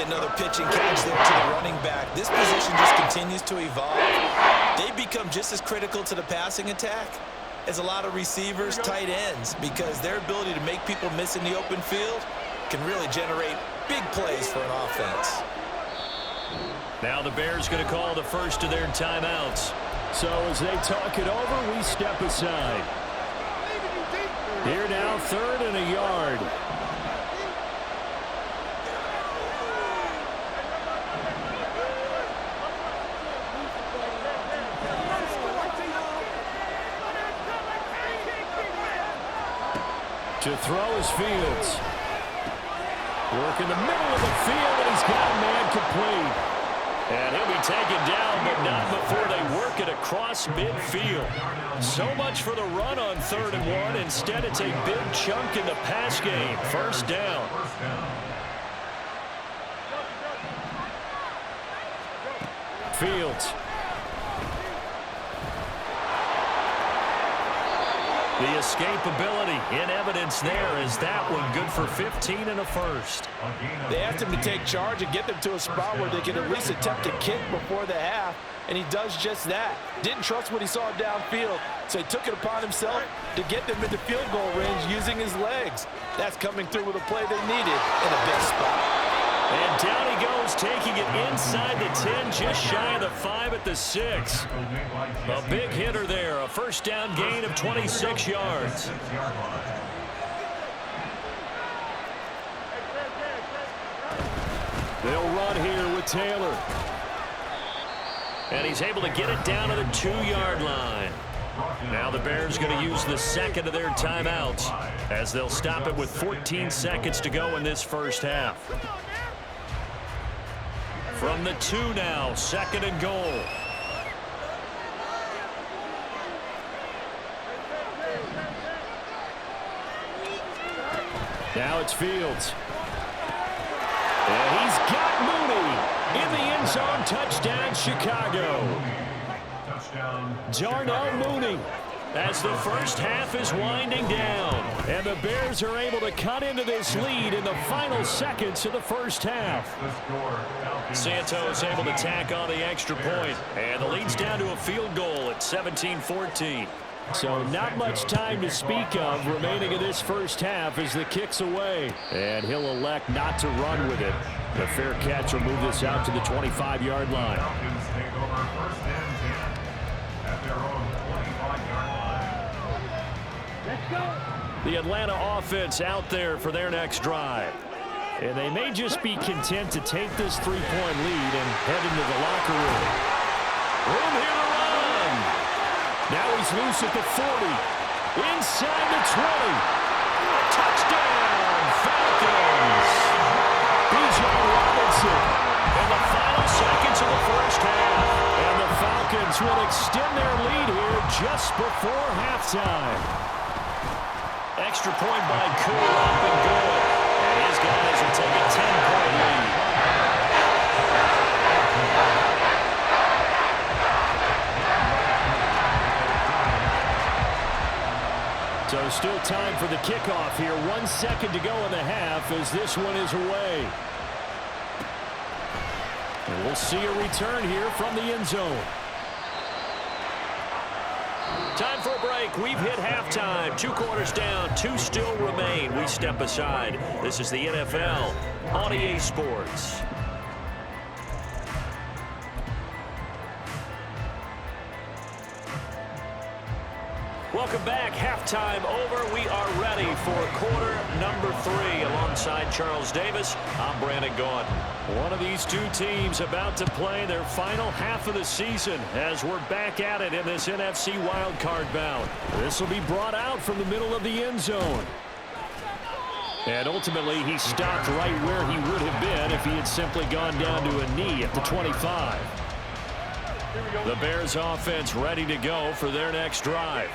another pitch and catch there to the running back. This position just continues to evolve. They become just as critical to the passing attack as a lot of receivers, tight ends, because their ability to make people miss in the open field can really generate big plays for an offense. Now the Bears going to call the first of their timeouts. So as they talk it over, we step aside. Here now, 3rd and a yard. To throw is Fields. Work in the middle of the field, and he's got a man complete. And he'll be taken down, but not before they work it across midfield. So much for the run on 3rd and 1. Instead, it's a big chunk in the pass game. First down. Fields. The escapability in evidence there. Is that one good for 15 and a first? They asked him to take charge and get them to a spot where they could at least attempt to kick before the half, and he does just that. Didn't trust what he saw downfield, so he took it upon himself to get them into field goal range using his legs. That's coming through with a play they needed in a big spot. And down he goes, taking it inside the 10, just shy of the 5 at the 6. A big hitter there, a first down gain of 26 yards. They'll run here with Taylor. And he's able to get it down to the 2-yard line. Now the Bears going to use the second of their timeouts as they'll stop it with 14 seconds to go in this first half. From the 2 now, 2nd and goal. Now it's Fields. And he's got Mooney in the end zone. Touchdown, Chicago. Darnell Mooney. As the first half is winding down. And the Bears are able to cut into this lead in the final seconds of the first half. Santos able to tack on the extra point. And the lead's down to a field goal at 17-14. So not much time to speak of remaining in this first half as the kick's away. And he'll elect not to run with it. The fair catch will move this out to the 25-yard line. The Atlanta offense out there for their next drive. And they may just be content to take this 3-point lead and head into the locker room. Room here to run. Now he's loose at the 40. Inside the 20. Touchdown, Falcons. Bijan Robinson. In the final seconds of the first half. And the Falcons will extend their lead here just before halftime. Extra point by Koo, up and good. And his guys will take a 10-point lead. So still time for the kickoff here. 1 second to go in the half as this one is away. And we'll see a return here from the end zone. Time for a break. We've hit halftime. 2 quarters down. 2 still remain. We step aside. This is the NFL on EA Sports. Welcome back. Halftime over. We are ready for quarter number 3. Alongside Charles Davis, I'm Brandon Gaudin. One of these two teams about to play their final half of the season as we're back at it in this NFC wildcard bout. This will be brought out from the middle of the end zone. And ultimately, he stopped right where he would have been if he had simply gone down to a knee at the 25. The Bears offense ready to go for their next drive.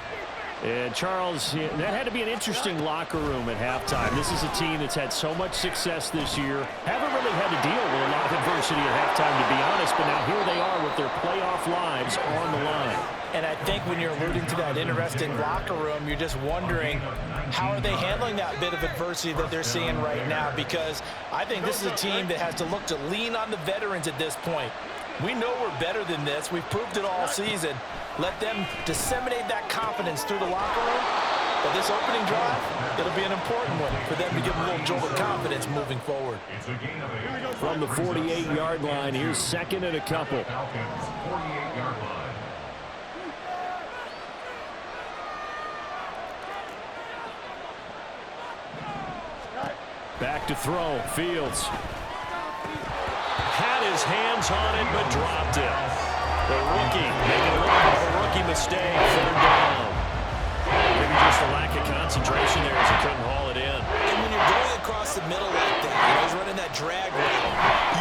And Charles, that had to be an interesting locker room at halftime. This is a team that's had so much success this year. Haven't really had to deal with a lot of adversity at halftime, to be honest, but now here they are with their playoff lives on the line. And I think when you're alluding to that interesting locker room, you're just wondering how are they handling that bit of adversity that they're seeing right now, because I think this is a team that has to look to lean on the veterans at this point. We know we're better than this. We've proved it all season. Let them disseminate that confidence through the locker room. But this opening drive, it'll be an important one for them to give them a little jolt of confidence moving forward. From the 48-yard line, here's second and a couple. Back to throw, Fields. Had his hands on it, but dropped it. The rookie making a rookie mistake, third down. Maybe just a lack of concentration there as he couldn't haul it in. And when you're going across the middle like that, you know, he's running that drag route,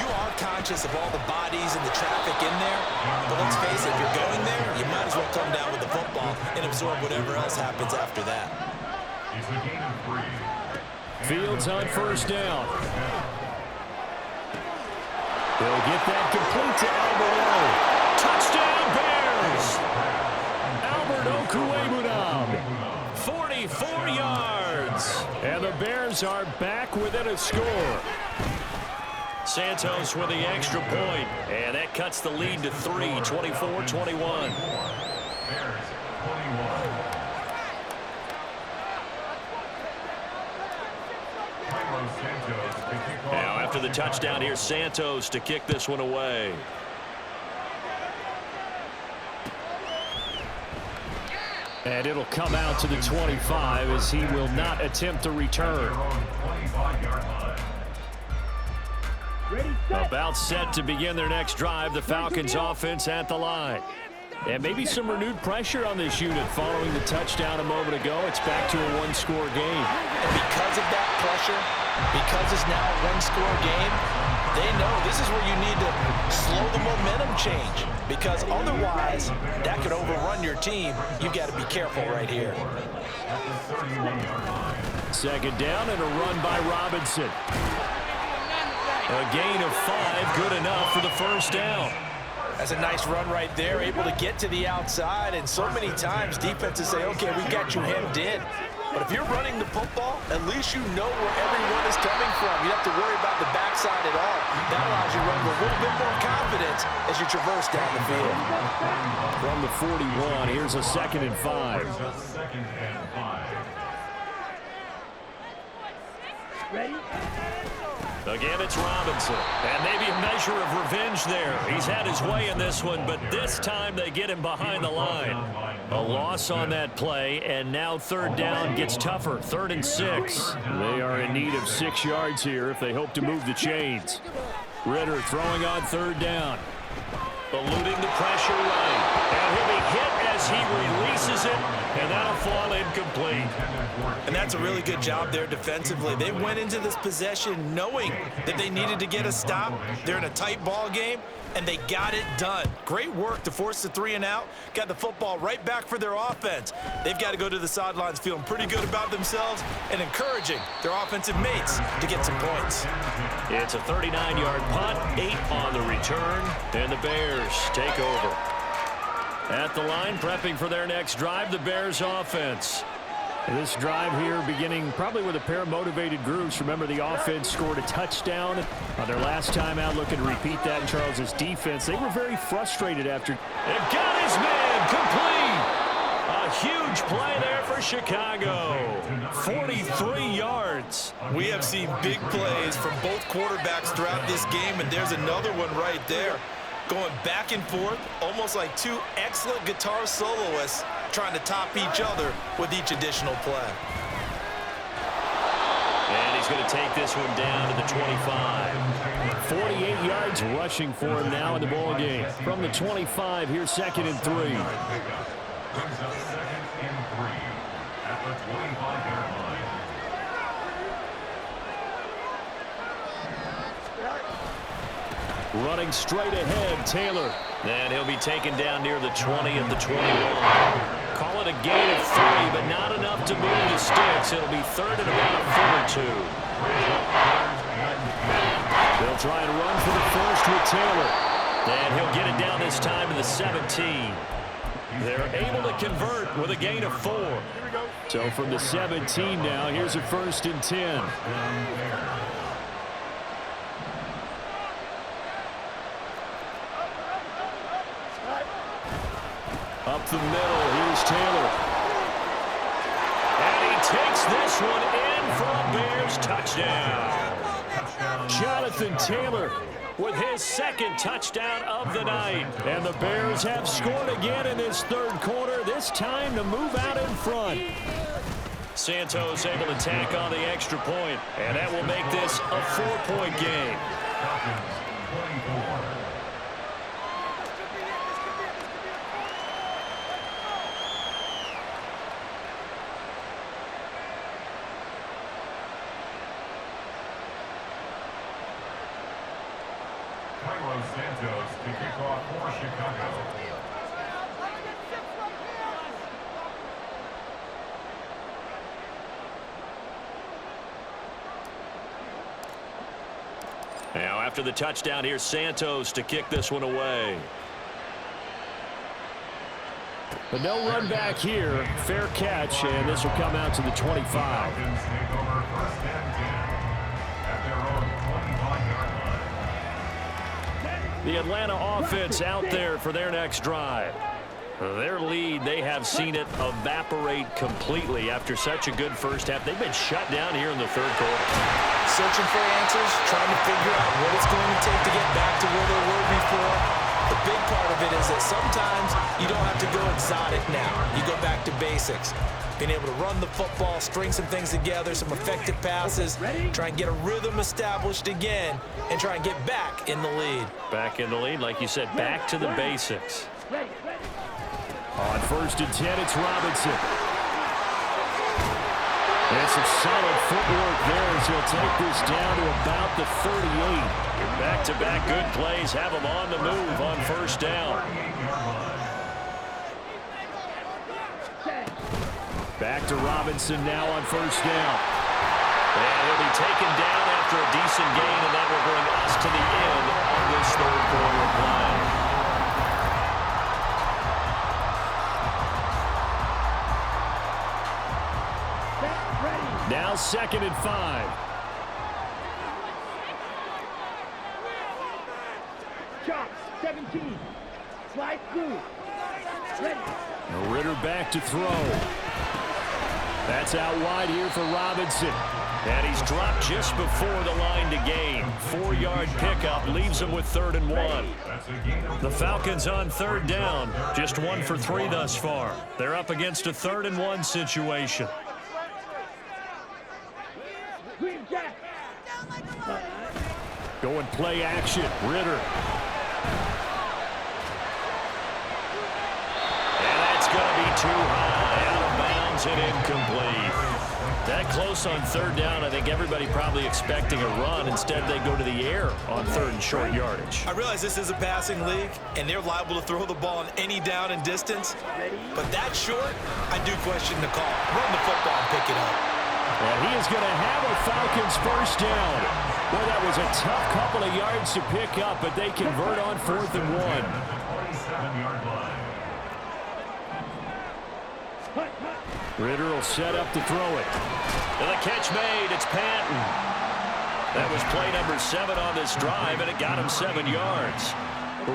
you are conscious of all the bodies and the traffic in there. But let's face it, if you're going there, you might as well come down with the football and absorb whatever else happens after that. Fields on first down. They'll get that complete to Alvarado. Touchdown Bears! Albert Okwuegbunam, 44 yards. And the Bears are back within a score. Santos with the extra point, and that cuts the lead to 3, 24-21. Now after the touchdown, here's Santos to kick this one away. And it'll come out to the 25 as he will not attempt a return. About set to begin their next drive, the Falcons offense at the line. And maybe some renewed pressure on this unit following the touchdown a moment ago. It's back to a one-score game. And because of that pressure, because it's now a one-score game, they know this is where you need to slow the momentum change, because otherwise that could overrun your team. You've got to be careful right here. Second down and a run by Robinson. A gain of 5, good enough for the first down. That's a nice run right there, able to get to the outside, and so many times defenses say, okay, we got you hemmed in. But if you're running the football, at least you know where everyone is coming from. You don't have to worry about the backside at all. That allows you to run with a little bit more confidence as you traverse down the field. From the 41, here's a 2nd and 5. Ready? Again, it's Robinson. And maybe a measure of revenge there. He's had his way in this one, but this time they get him behind the line. A loss on that play, and now third down gets tougher. 3rd and 6. They are in need of 6 yards here if they hope to move the chains. Ritter throwing on 3rd down. Eluding the pressure right. And he'll be hit as he releases it, and that'll fall incomplete. And that's a really good job there defensively. They went into this possession knowing that they needed to get a stop. They're in a tight ball game, and they got it done. Great work to force the 3 and out. Got the football right back for their offense. They've got to go to the sidelines feeling pretty good about themselves and encouraging their offensive mates to get some points. It's a 39-yard punt, 8 on the return, and the Bears take over. At the line, prepping for their next drive, the Bears offense. This drive here beginning probably with a pair of motivated groups. Remember, the offense scored a touchdown on their last time out, looking to repeat that in Charles's defense. They were very frustrated after. They've got his man complete. A huge play there for Chicago. 43 yards. We have seen big plays from both quarterbacks throughout this game, and there's another one right there. Going back and forth, almost like 2 excellent guitar soloists trying to top each other with each additional play. And he's going to take this one down to the 25. 48 yards rushing for him now in the ball game. From the 25, here's 2nd and 3. At the 25-yard line. Running straight ahead, Taylor. And he'll be taken down near the 20 at the 21. Call and a gain of 3, but not enough to move the sticks. It'll be third and about a foot or two. They'll try and run for the first with Taylor. And he'll get it down this time to the 17. They're able to convert with a gain of 4. So from the 17 now, here's a 1st and 10. Up the middle, here's Taylor. And he takes this one in for a Bears touchdown. Jonathan Taylor with his 2nd touchdown of the night. And the Bears have scored again in this 3rd quarter, this time to move out in front. Santos able to tack on the extra point, and that will make this a 4-point game. Carlos Santos to kick off for Chicago. Now after the touchdown, here's Santos to kick this one away. But no run back here. Fair catch, and this will come out to the 25. Falcons take over 1st and 10 at their own 25-yard line. The Atlanta offense out there for their next drive. Their lead, they have seen it evaporate completely after such a good first half. They've been shut down here in the 3rd quarter. Searching for answers, trying to figure out what it's going to take to get back to where they were before. The big part of it is that sometimes you don't have to go exotic now. You go back to basics. Being able to run the football, string some things together, some effective passes, try and get a rhythm established again, and try and get back in the lead. Back in the lead, like you said, back to the basics. On 1st and 10, it's Robinson. And some solid footwork there as he'll take this down to about the 38. Back-to-back good plays have them on the move on 1st down. Back to Robinson now on 1st down. And he'll be taken down after a decent gain, and that will bring us to the end of this 3rd quarter play. Now 2nd and 5. Chop, 17. Slide through. Ready. Ritter back to throw. That's out wide here for Robinson. And he's dropped just before the line to gain. 4-yard pickup leaves him with 3rd and 1. The Falcons on 3rd down. Just 1 for 3 thus far. They're up against a 3rd and 1 situation. Going play action. Ritter. And that's going to be too high. Out of bounds and incomplete. That close on 3rd down, I think everybody probably expecting a run. Instead, they go to the air on 3rd and short yardage. I realize this is a passing league, and they're liable to throw the ball on any down and distance. But that short, I do question the call. Run the football and pick it up. And he is going to have a Falcons 1st down. Well, that was a tough couple of yards to pick up, but they convert on 4th and 1. 27-yard line. Ritter will set up to throw it. And the catch made. It's Patton. That was play number 7 on this drive, and it got him 7 yards.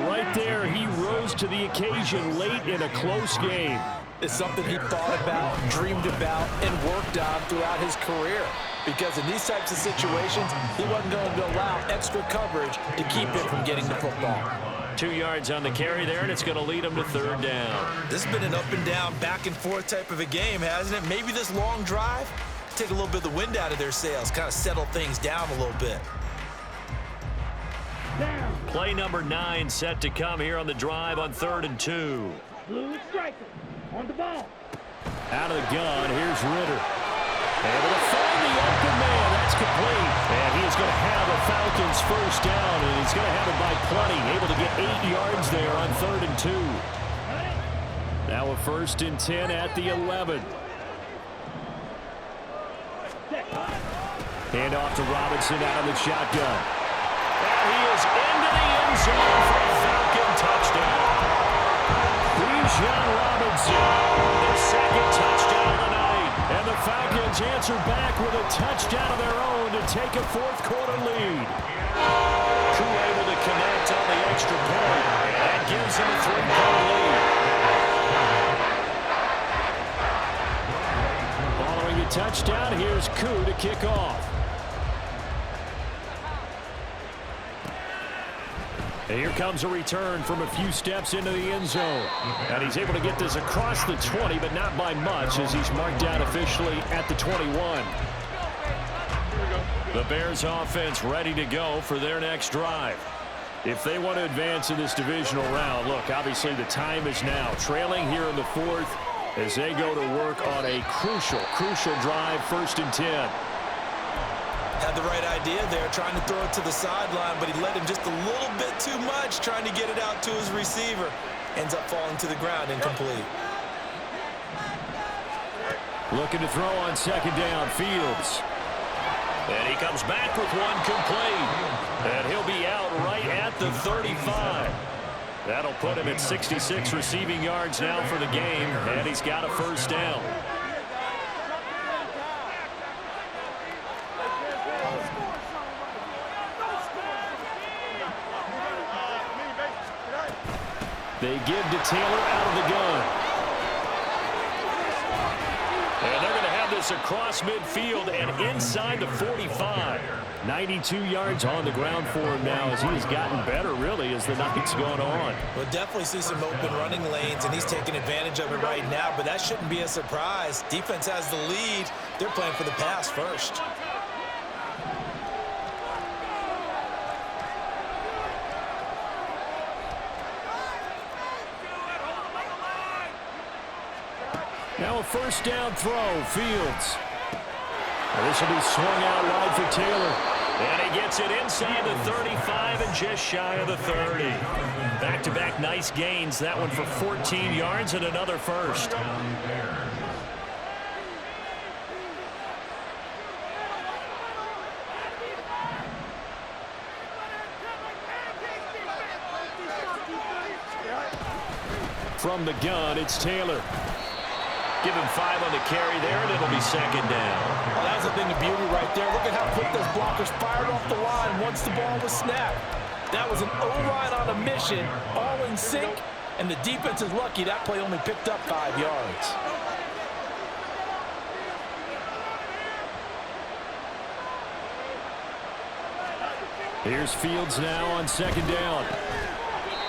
Right there, he rose to the occasion late in a close game. It's something he thought about, dreamed about, and worked on throughout his career. Because in these types of situations, he wasn't going to allow extra coverage to keep him from getting the football. 2 yards on the carry there, and it's going to lead him to 3rd down. This has been an up and down, back and forth type of a game, hasn't it? Maybe this long drive, take a little bit of the wind out of their sails, kind of settle things down a little bit. Play number 9 set to come here on the drive on 3rd and 2. Blue striker on the ball. Out of the gun, here's Ritter. Able to find the open man. That's complete. And he is going to have a Falcons 1st down, and he's going to have it by plenty. Able to get 8 yards there on 3rd and 2. Now a 1st and 10 at the 11. Hand off to Robinson out of the shotgun. And he is into the end zone for a Falcon touchdown. Bijan Robinson, their 2nd touchdown of the night. And the Falcons answer back with a touchdown of their own to take a 4th quarter lead. Crew able to connect on the extra point. And that gives them a 3-point lead. Following the touchdown, here's Koo to kick off. And here comes a return from a few steps into the end zone. And he's able to get this across the 20, but not by much, as he's marked out officially at the 21. The Bears offense ready to go for their next drive. If they want to advance in this divisional round, look, obviously the time is now. Trailing here in the 4th as they go to work on a crucial drive, 1st and 10. Had the right idea there, trying to throw it to the sideline, but he let him just a little bit too much, trying to get it out to his receiver. Ends up falling to the ground, incomplete. Looking to throw on 2nd down, Fields. And he comes back with one complete. And he'll be out right at the 35. That'll put him at 66 receiving yards now for the game, and he's got a 1st down. They give to Taylor out of the gun. And they're going to have this across midfield and inside the 45. 92 yards on the ground for him now as he has gotten better, really, as the night's gone on. We'll definitely see some open running lanes, and he's taking advantage of it right now, but that shouldn't be a surprise. Defense has the lead. They're playing for the pass first. Now a 1st down throw, Fields. This will be swung out wide for Taylor. And he gets it inside the 35 and just shy of the 30. Back-to-back nice gains. That one for 14 yards and another 1st. From the gun, it's Taylor. Give him 5 on the carry there, and it'll be 2nd down. Well, that's a thing of beauty right there. Look at how quick those blockers fired off the line once the ball was snapped. That was an O-line on a mission, all in sync, and the defense is lucky that play only picked up 5 yards. Here's Fields now on 2nd down.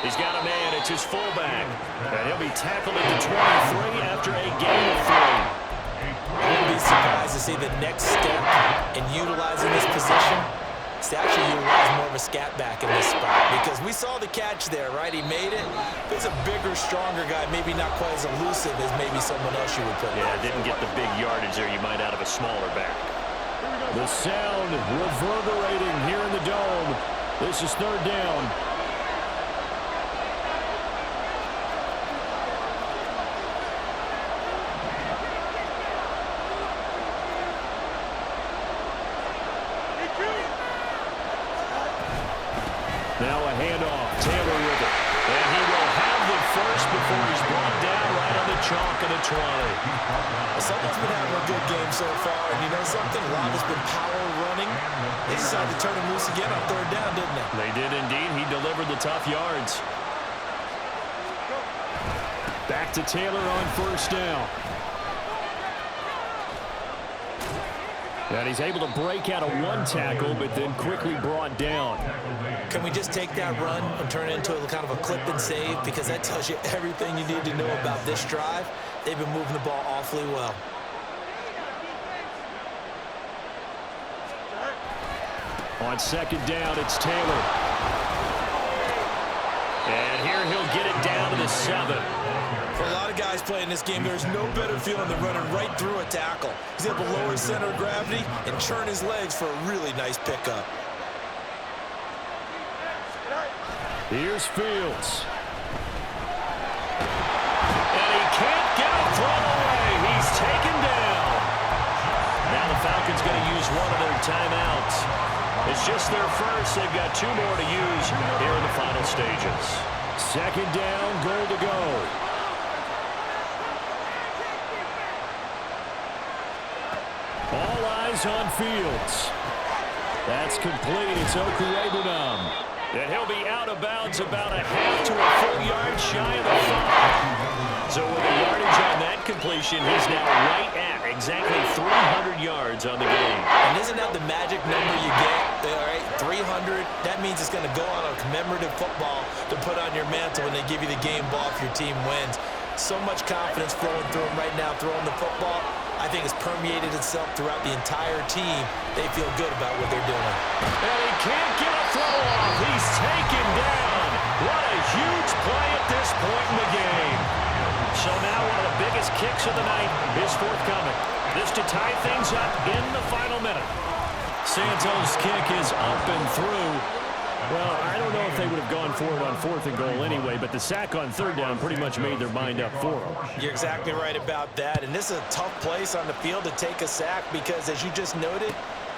He's got a man. It's his fullback. And he'll be tackled at the 23 after a gain of 3. I wouldn't be surprised to see the next step in utilizing this position is to actually utilize more of a scat back in this spot, because we saw the catch there, right? He made it. There's a bigger, stronger guy, maybe not quite as elusive as maybe someone else you would put in. Yeah, didn't get the big yardage there you might out of a smaller back. The sound reverberating here in the dome. This is 3rd down. Now a handoff. Taylor with it. And he will have the 1st before he's brought down right on the chalk of the 20. Well, someone's been having a good game so far, and you know something? A lot has been power running. They decided to turn him loose again on 3rd down, didn't they? They did indeed. He delivered the tough yards. Back to Taylor on 1st down. And he's able to break out of 1 tackle, but then quickly brought down. Can we just take that run and turn it into a kind of a clip and save? Because that tells you everything you need to know about this drive. They've been moving the ball awfully well. On 2nd down, it's Taylor. And here he'll get it down to the 7. For a lot of guys playing this game, there's no better feeling than running right through a tackle. He's able to lower his center of gravity and churn his legs for a really nice pickup. Here's Fields. And he timeout. It's just their first. They've got 2 more to use here in the final stages. Second down, goal to go. All eyes on Fields. That's complete. It's Okuegbunam. And he'll be out of bounds about a half to a full yard shy of the 5. So with the yardage on that completion, he's now right at exactly 300 yards on the game. And isn't that the magic number you get? All right, 300. That means it's going to go on a commemorative football to put on your mantle when they give you the game ball if your team wins. So much confidence flowing through him right now, throwing the football. I think it's permeated itself throughout the entire team. They feel good about what they're doing. And he can't get a throw off. He's taken down. What a huge play at this point in the game. So now one of the biggest kicks of the night is forthcoming. This to tie things up in the final minute. Santos' kick is up and through. Well, I don't know if they would have gone for it on 4th and goal anyway, but the sack on 3rd down pretty much made their mind up for them. You're exactly right about that. And this is a tough place on the field to take a sack because, as you just noted,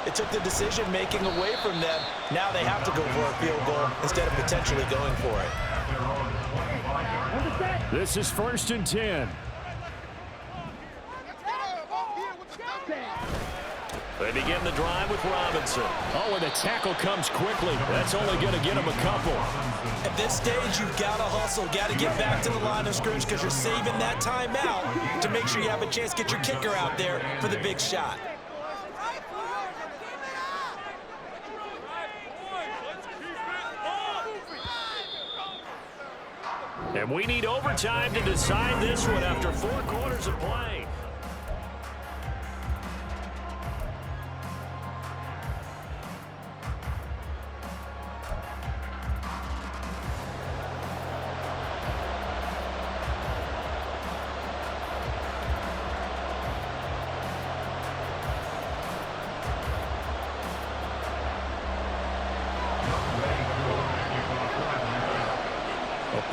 it took the decision-making away from them. Now they have to go for a field goal instead of potentially going for it. This is 1st and 10. They begin the drive with Robinson. Oh, and the tackle comes quickly. That's only going to get him a couple. At this stage, you've got to hustle, got to get back to the line of scrimmage because you're saving that timeout to make sure you have a chance to get your kicker out there for the big shot. And we need overtime to decide this one after 4 quarters of play.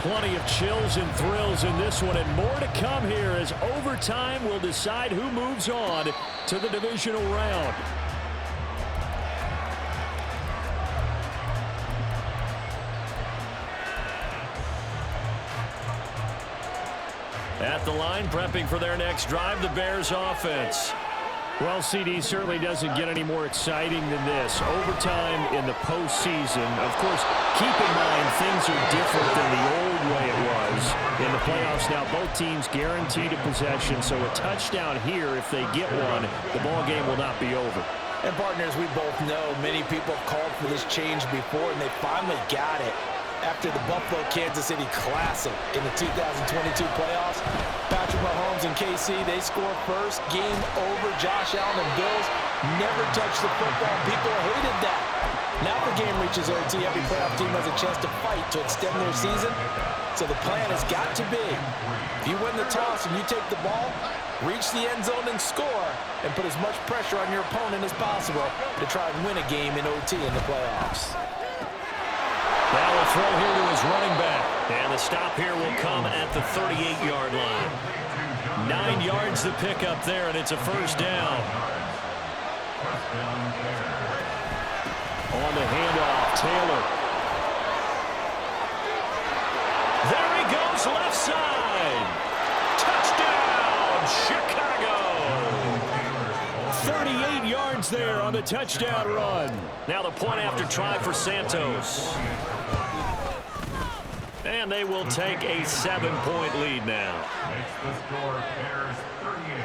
Plenty of chills and thrills in this one, and more to come here as overtime will decide who moves on to the divisional round. At the line, prepping for their next drive, the Bears offense. Well, CD certainly doesn't get any more exciting than this. Overtime in the postseason. Of course, keep in mind things are different than the old way it was. In the playoffs now, both teams guaranteed a possession, so a touchdown here, if they get one, the ball game will not be over. And partners, we both know many people have called for this change before, and they finally got it after the Buffalo-Kansas City Classic in the 2022 playoffs. Patrick Mahomes and KC, they score first. Game over. Josh Allen and Bills never touched the football. People hated that. Now the game reaches OT. Every playoff team has a chance to fight to extend their season. So the plan has got to be, if you win the toss and you take the ball, reach the end zone and score, and put as much pressure on your opponent as possible to try and win a game in OT in the playoffs. Now a throw here to his running back. And the stop here will come at the 38-yard line. 9 yards to pick up there, and it's a first down. On the handoff, Taylor. There he goes, left side. Touchdown, Chicago. 38 yards there on the touchdown run. Now the point after try for Santos. And they will take a 7-point lead now. Makes the score Bears 38,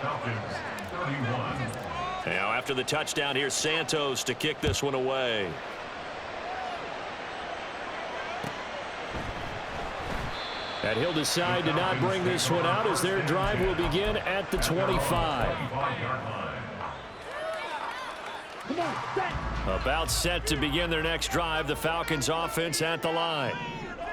Falcons 31. Now after the touchdown, here's Santos to kick this one away. And he'll decide to not bring this one out as their drive will begin at the 25. About set to begin their next drive, the Falcons offense at the line.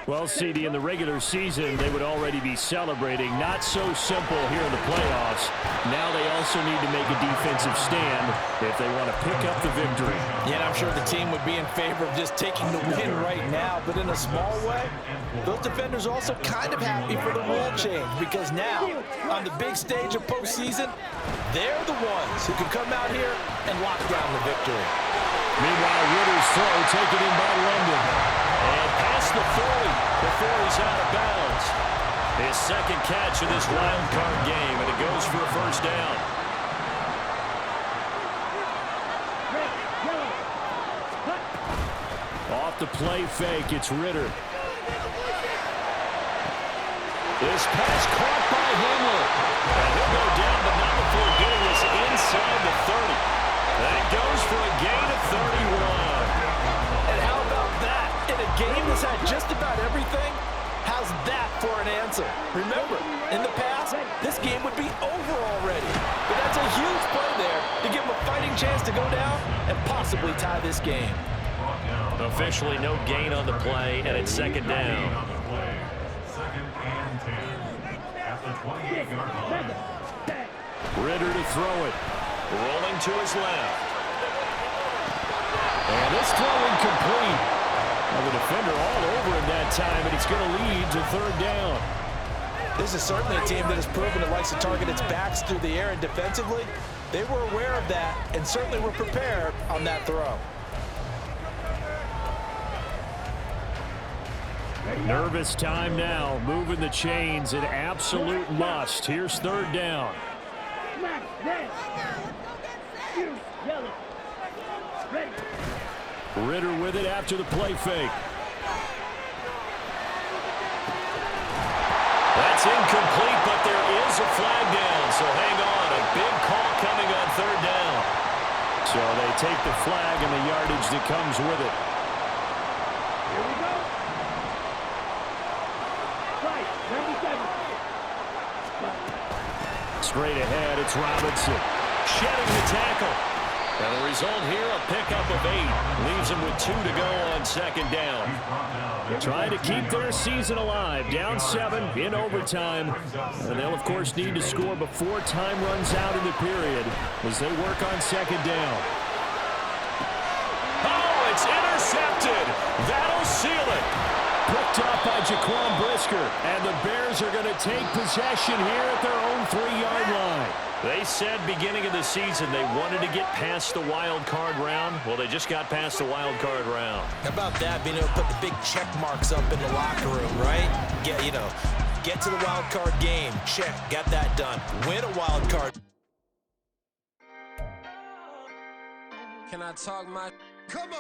Well, CD, in the regular season, they would already be celebrating. Not so simple here in the playoffs. Now they also need to make a defensive stand if they want to pick up the victory. Yeah, and I'm sure the team would be in favor of just taking the win right now, but in a small way, those defenders are also kind of happy for the rule change because now, on the big stage of postseason, they're the ones who can come out here and lock down the victory. Meanwhile, Ritter's throw taken in by London. And past the 40 before he's out of bounds. His second catch of this wild card game, and it goes for a first down. Off the play fake, it's Ritter. This pass caught by Hamlin. And he'll go down, but not before getting this inside the 30. That goes for a gain of 31. And how about that? In a game that's had just about everything, how's that for an answer? Remember, in the past, this game would be over already. But that's a huge play there to give him a fighting chance to go down and possibly tie this game. Officially no gain on the play, and it's second down. Second and 10. At the 28-yard line. Ritter to throw it. Rolling to his left. And this throw incomplete. Well, the defender all over him that time, and he's going to lead to third down. This is certainly a team that has proven it likes to target its backs through the air, and defensively, they were aware of that and certainly were prepared on that throw. Nervous time now, moving the chains, an absolute must. Here's third down. Smack, red. Shoot, yellow. Ready. Ritter with it after the play fake. That's incomplete, but there is a flag down, so hang on. A big call coming on third down. So they take the flag and the yardage that comes with it. Here we go. Fight, 97. Straight ahead, it's Robinson. Shedding the tackle. And the result here, a pickup of 8. Leaves them with 2 to go on second down. Trying to keep their season alive. Down 7 in overtime. And they'll, of course, need to score before time runs out in the period as they work on second down. Oh, it's intercepted. That'll seal it. Picked up by Jaquan Brisker. And the Bears are going to take possession here at their own 3-yard line. They said beginning of the season they wanted to get past the wild card round. Well, they just got past the wild card round. How about that, being able to put the big check marks up in the locker room, right? Get to the wild card game. Check, got that done. Win a wild card. Can I talk my... Come on.